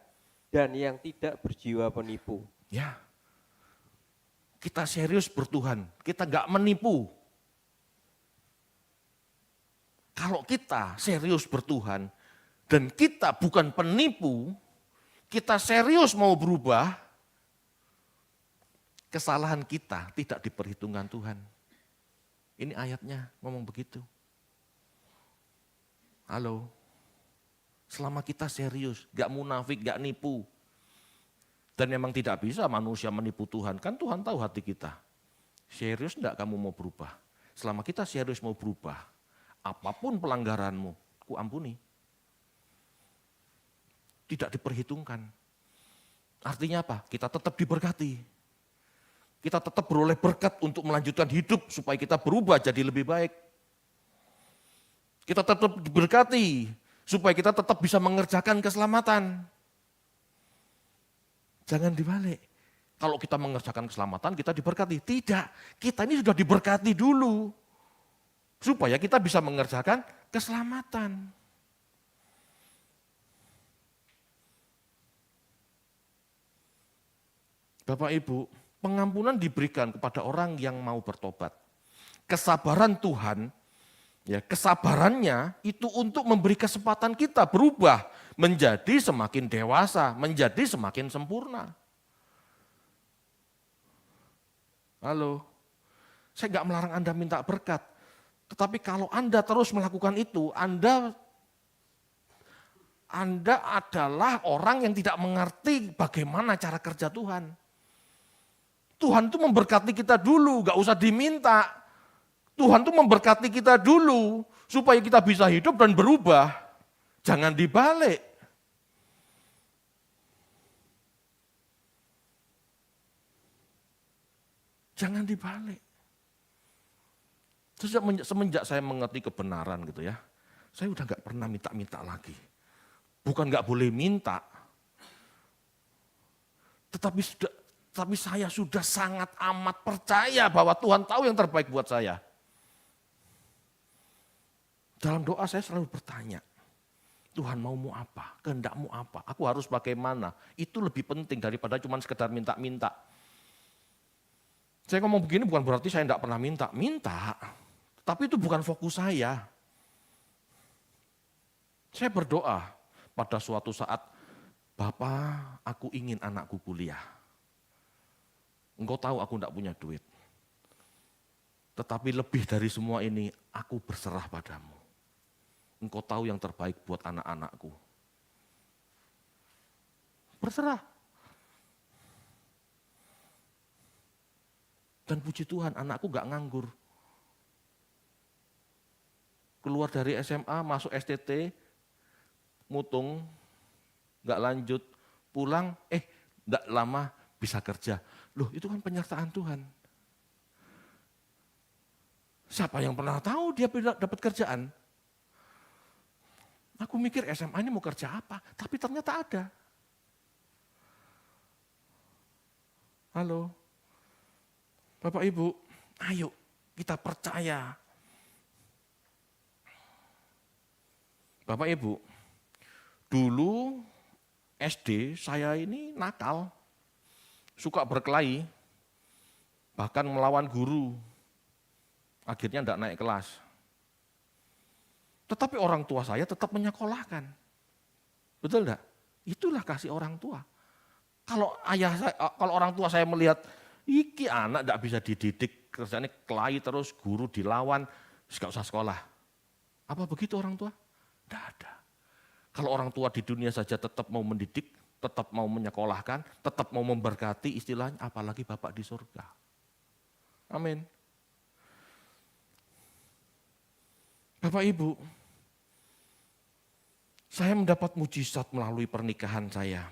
dan yang tidak berjiwa penipu. Ya, kita serius bertuhan, kita nggak menipu. Kalau kita serius bertuhan dan kita bukan penipu, kita serius mau berubah, kesalahan kita tidak diperhitungkan Tuhan. Ini ayatnya ngomong begitu. Halo, selama kita serius, gak munafik, gak nipu. Dan memang tidak bisa manusia menipu Tuhan, kan Tuhan tahu hati kita. Serius enggak kamu mau berubah? Selama kita serius mau berubah, apapun pelanggaranmu, ku ampuni. Tidak diperhitungkan. Artinya apa? Kita tetap diberkati. Kita tetap beroleh berkat untuk melanjutkan hidup supaya kita berubah jadi lebih baik. Kita tetap diberkati supaya kita tetap bisa mengerjakan keselamatan. Jangan dibalik. Kalau kita mengerjakan keselamatan kita diberkati. Tidak, kita ini sudah diberkati dulu. Supaya kita bisa mengerjakan keselamatan. Bapak Ibu, pengampunan diberikan kepada orang yang mau bertobat. Kesabaran Tuhan Ya, kesabarannya itu untuk memberi kesempatan kita berubah menjadi semakin dewasa, menjadi semakin sempurna. Halo, saya nggak melarang Anda minta berkat, tetapi kalau Anda terus melakukan itu, Anda adalah orang yang tidak mengerti bagaimana cara kerja Tuhan. Tuhan itu memberkati kita dulu, gak usah diminta. Tuhan itu memberkati kita dulu, supaya kita bisa hidup dan berubah. Jangan dibalik. Jangan dibalik. Semenjak saya mengerti kebenaran gitu ya, saya udah gak pernah minta-minta lagi. Bukan gak boleh minta, tetapi saya sudah sangat amat percaya bahwa Tuhan tahu yang terbaik buat saya. Dalam doa saya selalu bertanya, Tuhan maumu apa? Kehendakmu apa? Aku harus bagaimana? Itu lebih penting daripada cuma sekedar minta-minta. Saya ngomong begini bukan berarti saya tidak pernah minta. Tapi itu bukan fokus saya. Saya berdoa. Pada suatu saat, Bapak, aku ingin anakku kuliah. Engkau tahu aku tidak punya duit. Tetapi lebih dari semua ini, aku berserah padamu. Engkau tahu yang terbaik buat anak-anakku. Berserah. Dan puji Tuhan, anakku gak nganggur. Keluar dari SMA, masuk STT, mutung, gak lanjut, pulang, gak lama bisa kerja. Loh, itu kan penyertaan Tuhan. Siapa yang pernah tahu dia dapat kerjaan? Aku mikir SMA ini mau kerja apa, tapi ternyata ada. Halo, Bapak Ibu, ayo kita percaya. Bapak Ibu, dulu SD saya ini nakal, suka berkelahi, bahkan melawan guru, akhirnya tidak naik kelas. Tetapi orang tua saya tetap menyekolahkan, betul enggak? Itulah kasih orang tua. Kalau orang tua saya melihat, iki anak tidak bisa dididik, kerjanya kelahi terus, guru dilawan, gak usah sekolah. Apa begitu orang tua? Tidak ada. Kalau orang tua di dunia saja tetap mau mendidik, tetap mau menyekolahkan, tetap mau memberkati istilahnya, apalagi Bapak di surga. Amin. Bapak Ibu, saya mendapat mujizat melalui pernikahan saya.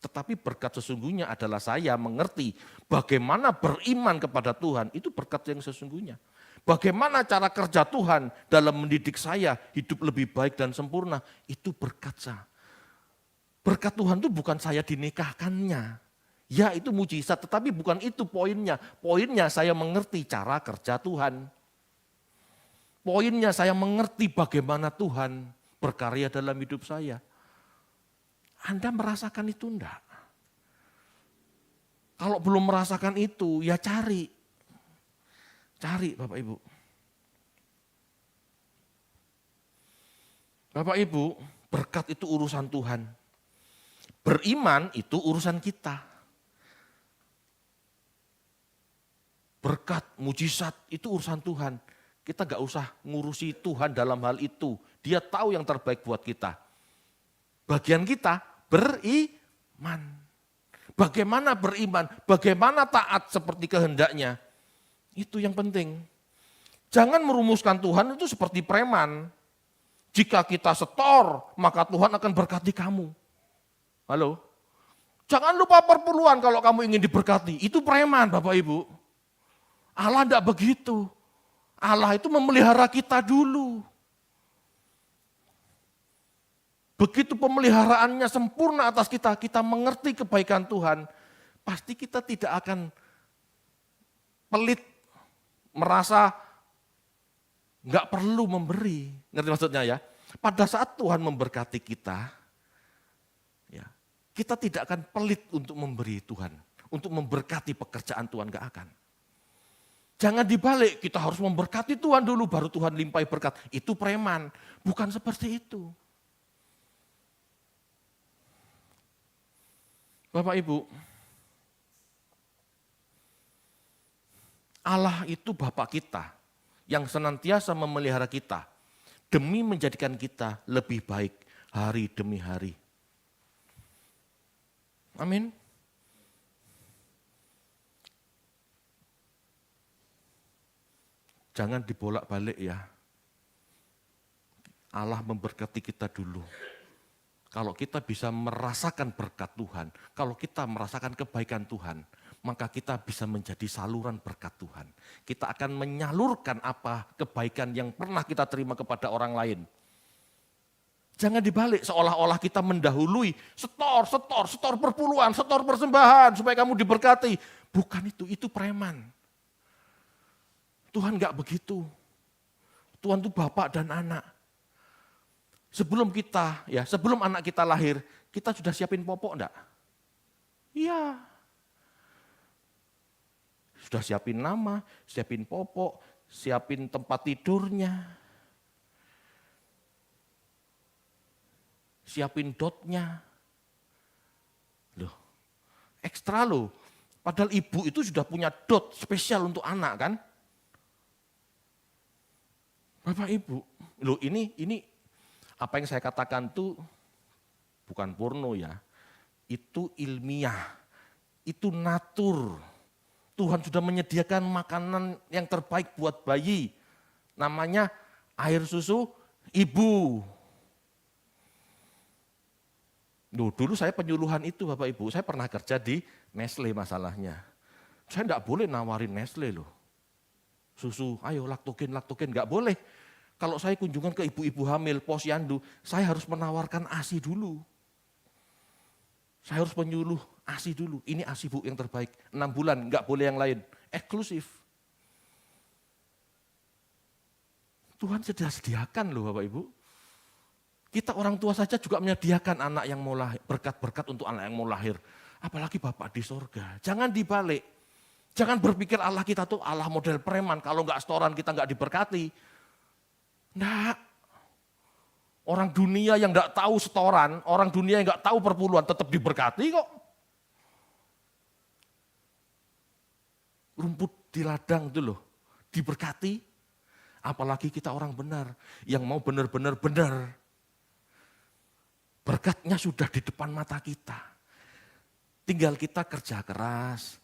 Tetapi berkat sesungguhnya adalah saya mengerti bagaimana beriman kepada Tuhan, itu berkat yang sesungguhnya. Bagaimana cara kerja Tuhan dalam mendidik saya hidup lebih baik dan sempurna, itu berkat saya. Berkat Tuhan itu bukan saya dinikahkannya. Ya itu mujizat, tetapi bukan itu poinnya. Poinnya saya mengerti cara kerja Tuhan. Poinnya saya mengerti bagaimana Tuhan berkarya dalam hidup saya. Anda merasakan itu enggak? Kalau belum merasakan itu, ya cari. Cari Bapak Ibu. Bapak Ibu, berkat itu urusan Tuhan. Beriman itu urusan kita. Berkat, mujizat itu urusan Tuhan. Kita gak usah ngurusi Tuhan dalam hal itu. Dia tahu yang terbaik buat kita. Bagian kita beriman. Bagaimana beriman? Bagaimana taat seperti kehendaknya? Itu yang penting. Jangan merumuskan Tuhan itu seperti preman. Jika kita setor, maka Tuhan akan berkati kamu. Halo? Jangan lupa perpuluhan kalau kamu ingin diberkati. Itu preman Bapak Ibu. Allah tidak begitu. Allah itu memelihara kita dulu. Begitu pemeliharaannya sempurna atas kita, kita mengerti kebaikan Tuhan. Pasti kita tidak akan pelit, merasa nggak perlu memberi. Ngerti maksudnya ya? Pada saat Tuhan memberkati kita, ya, kita tidak akan pelit untuk memberi Tuhan. Untuk memberkati pekerjaan Tuhan, nggak akan. Jangan dibalik, kita harus memberkati Tuhan dulu, baru Tuhan limpahi berkat. Itu preman, bukan seperti itu. Bapak Ibu, Allah itu Bapa kita yang senantiasa memelihara kita demi menjadikan kita lebih baik hari demi hari. Amin. Jangan dibolak-balik ya. Allah memberkati kita dulu. Kalau kita bisa merasakan berkat Tuhan, kalau kita merasakan kebaikan Tuhan, maka kita bisa menjadi saluran berkat Tuhan. Kita akan menyalurkan apa kebaikan yang pernah kita terima kepada orang lain. Jangan dibalik seolah-olah kita mendahului, setor perpuluhan, setor persembahan supaya kamu diberkati. Bukan itu preman. Tuhan enggak begitu. Tuhan itu Bapak dan anak. Sebelum anak kita lahir, kita sudah siapin popok enggak? Iya. Sudah siapin nama, siapin popok, siapin tempat tidurnya. Siapin dotnya. Loh, ekstra loh. Padahal ibu itu sudah punya dot spesial untuk anak kan? Bapak Ibu, loh ini apa yang saya katakan tuh bukan porno ya. Itu ilmiah, itu natur. Tuhan sudah menyediakan makanan yang terbaik buat bayi. Namanya air susu ibu. Loh, dulu saya penyuluhan itu Bapak Ibu, saya pernah kerja di Nestle masalahnya. Saya enggak boleh nawarin Nestle loh. Susu, ayo laktogen, enggak boleh. Kalau saya kunjungan ke ibu-ibu hamil, posyandu, saya harus menawarkan ASI dulu. Saya harus menyuluh ASI dulu. Ini ASI Bu yang terbaik, 6 bulan, enggak boleh yang lain. Eksklusif. Tuhan sudah sediakan loh Bapak Ibu. Kita orang tua saja juga menyediakan anak yang mau lahir, berkat-berkat untuk anak yang mau lahir. Apalagi Bapak di sorga. Jangan dibalik. Jangan berpikir Allah kita tuh Allah model preman, kalau enggak setoran kita enggak diberkati. Enggak. Orang dunia yang enggak tahu setoran, orang dunia yang enggak tahu perpuluhan tetap diberkati kok. Rumput di ladang itu loh, diberkati. Apalagi kita orang benar, yang mau benar-benar benar. Berkatnya sudah di depan mata kita. Tinggal kita kerja keras,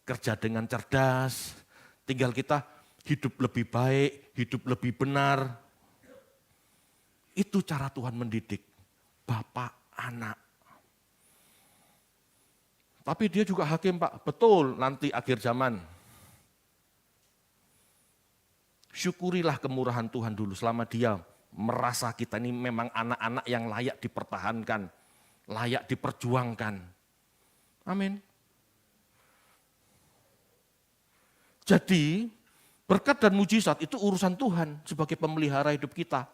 kerja dengan cerdas, tinggal kita hidup lebih baik, hidup lebih benar. Itu cara Tuhan mendidik Bapak anak. Tapi dia juga hakim Pak, betul nanti akhir zaman. Syukurilah kemurahan Tuhan dulu selama dia merasa kita ini memang anak-anak yang layak dipertahankan, layak diperjuangkan. Amin. Jadi berkat dan mujizat itu urusan Tuhan sebagai pemelihara hidup kita.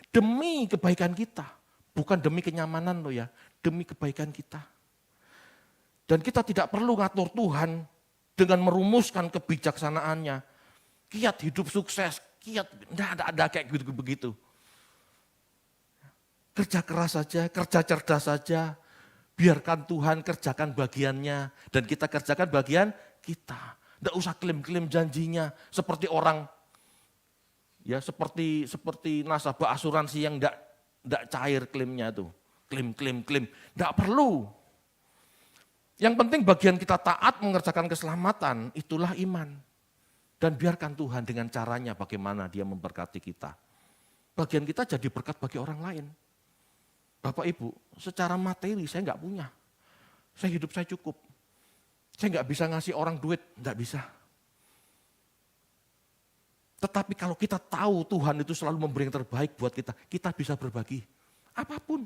Demi kebaikan kita, bukan demi kenyamanan loh ya, demi kebaikan kita. Dan kita tidak perlu ngatur Tuhan dengan merumuskan kebijaksanaannya. Kiat hidup sukses, kiat, enggak ada kayak begitu. Kerja keras saja, kerja cerdas saja, biarkan Tuhan kerjakan bagiannya dan kita kerjakan bagian kita. Enggak usah klaim-klaim janjinya seperti orang, ya seperti nasabah asuransi yang enggak cair klaimnya tuh, klaim. Enggak perlu. Yang penting bagian kita taat mengerjakan keselamatan, itulah iman. Dan biarkan Tuhan dengan caranya bagaimana dia memberkati kita. Bagian kita jadi berkat bagi orang lain. Bapak Ibu, secara materi saya enggak punya. Saya hidup saya cukup. Saya enggak bisa ngasih orang duit, enggak bisa. Tetapi kalau kita tahu Tuhan itu selalu memberi yang terbaik buat kita, kita bisa berbagi. Apapun.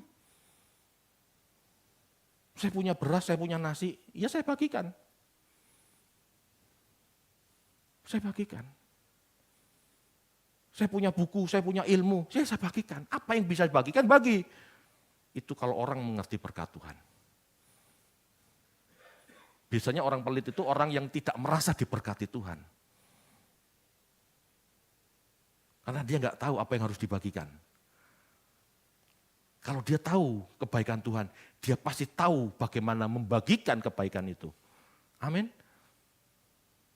Saya punya beras, saya punya nasi, ya saya bagikan. Saya bagikan. Saya punya buku, saya punya ilmu, saya bagikan. Apa yang bisa dibagikan, bagi. Itu kalau orang mengerti berkat Tuhan. Biasanya orang pelit itu orang yang tidak merasa diberkati Tuhan. Karena dia nggak tahu apa yang harus dibagikan. Kalau dia tahu kebaikan Tuhan, dia pasti tahu bagaimana membagikan kebaikan itu. Amin.